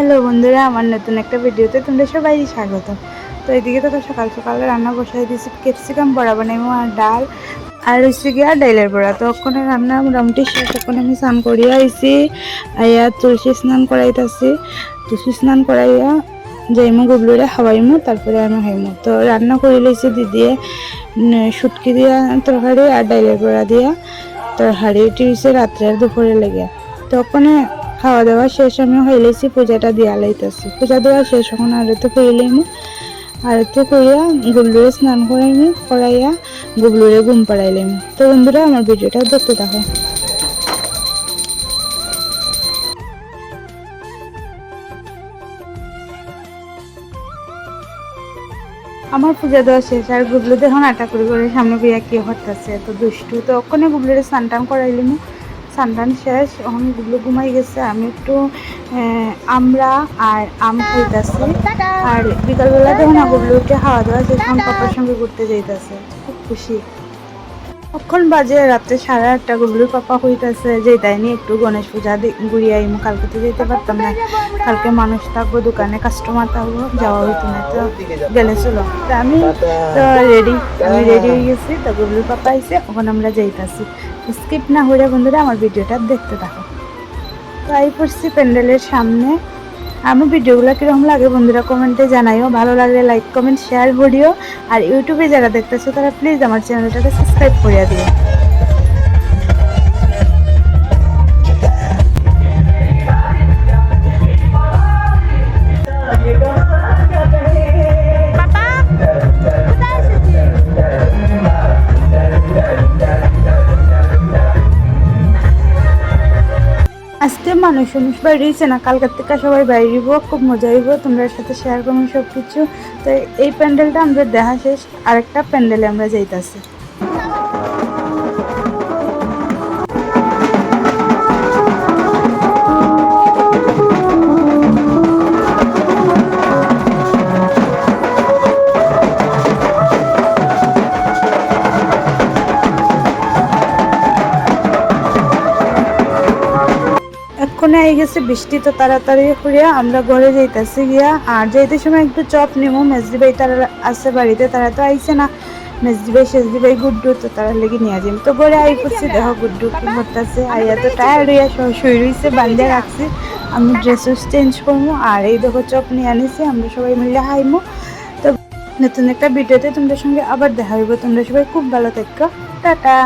Hello বন্ধুরা, আমার নতুন একটা ভিডিওতে তোমরা সবাই স্বাগত। তো এদিকে তো সকাল সকালে রান্না বসাই দিয়েছি, ক্যাপসিকাম বড়া বানাইবো আর ডাল আর হচ্ছে গিয়া ডাইলের বড়া। তো ওখানে রান্না মোটামুটি শেষ। ওখানে আমি স্নান করিয়া আইছি, আইয়া তুলসী স্নান করাইতেছি। তুলসী স্নান করাইয়া যাইমু গুবলুরে খাওয়াইমু, তারপরে আমি খাইমু। তো রান্না করে লইছি দিদিয়ে শুটকি দিয়া তরকারি আর ডাইলের বড়া দিয়া তরকারি। এটি হচ্ছে রাত্রে আর দুপুরে লেগে। তো ওখানে খাওয়া দাওয়া শেষ আমি হইলেছি, পূজাটা দিয়া লাইতেছি। পূজা দেওয়া শেষ, এখন আরতি করিলাম। আরতি করিয়া গুবলুরে স্নান করাইয়া গুবলুরে ঘুম পাড়াইলাম। তো বন্ধুরা, আমার ভিডিওটা দেখতে থাকো। আমার পূজা দেওয়া শেষ, আর গুবলু দেখুন আটা করে সামনে বিয়া কি হতেছে, তো দুষ্টু। তো ওখানে গুবলুরে স্নান টান করাইলাম। স্নান শেষ, এখন গুবলু ঘুমাই গেছে। আমি একটু আমরা আর আম খাইতেছি। আর বিকালবেলা দেখুন গুবলুকে খাওয়া দাওয়া শেষ, এখন পাপার সঙ্গে ঘুরতে যাইতেছে। খুব খুশি। কখন বাজে রাত্রে 8:30। গুবলুর পাপা কইতাছে যে তাই নিয়ে একটু গণেশ পূজা ঘুরিয়ে আইমু। কালকে তো যেতে পারতাম না, কালকে মানুষ থাকবো, দোকানে কাস্টমার থাকবো, যাওয়া হইতো না। তো গেলে চলো। তো আমি রেডি হয়ে গেছি। তো গুবলুর পাপা আইসে, এখন আমরা যাইতাছি। স্কিপ না হইলে বন্ধুরা আমার ভিডিওটা দেখতে থাকো। তো আই পড়ছি প্যান্ডেলের সামনে। আমার ভিডিওগুলো কীরকম লাগে বন্ধুরা কমেন্টে জানাইও। ভালো লাগলে লাইক কমেন্ট শেয়ার ভিডিও। আর ইউটিউবে যারা দেখতেছো তারা প্লিজ আমার চ্যানেলটাকে সাবস্ক্রাইব করে দিও। আজকে মানুষ বাইরেছে না, কালকার থেকে সবাই বাইরেব, খুব মজা হইব। তোমরা সাথে শেয়ার করবো সব কিছু। তো এই প্যান্ডেলটা আমাদের দেখা শেষ, আরেকটা প্যান্ডেলে আমরা যাইতাছি। এক্ষণে আই গেছে বৃষ্টি, তো তাড়াতাড়ি করিয়া আমরা ঘরে যাইতেছি গিয়া। আর যাইতে সময় একটু চপ নিমু। মেজদি ভাই তারা আছে বাড়িতে, তারা তো আইছে না। মেজদি ভাই সেজদি ভাই গুড্ডু, তো তারা লেগে নিয়ে যাই। তো ঘরে আই করছি, দেখো গুড্ডু কি করতেছে। আইয়া তো টায়ার্ড হইয়া শুয়ে রয়েছে, বান্ধে রাখছি। আমি ড্রেস চেঞ্জ করবো। আর এই দেখো চপ নিয়ে আনিছি, আমরা সবাই মিলে খাইমু। তো নতুন একটা ভিডিওতে তোমাদের সঙ্গে আবার দেখা হইব। তোমরা সবাই খুব ভালো থাকো, টাটা।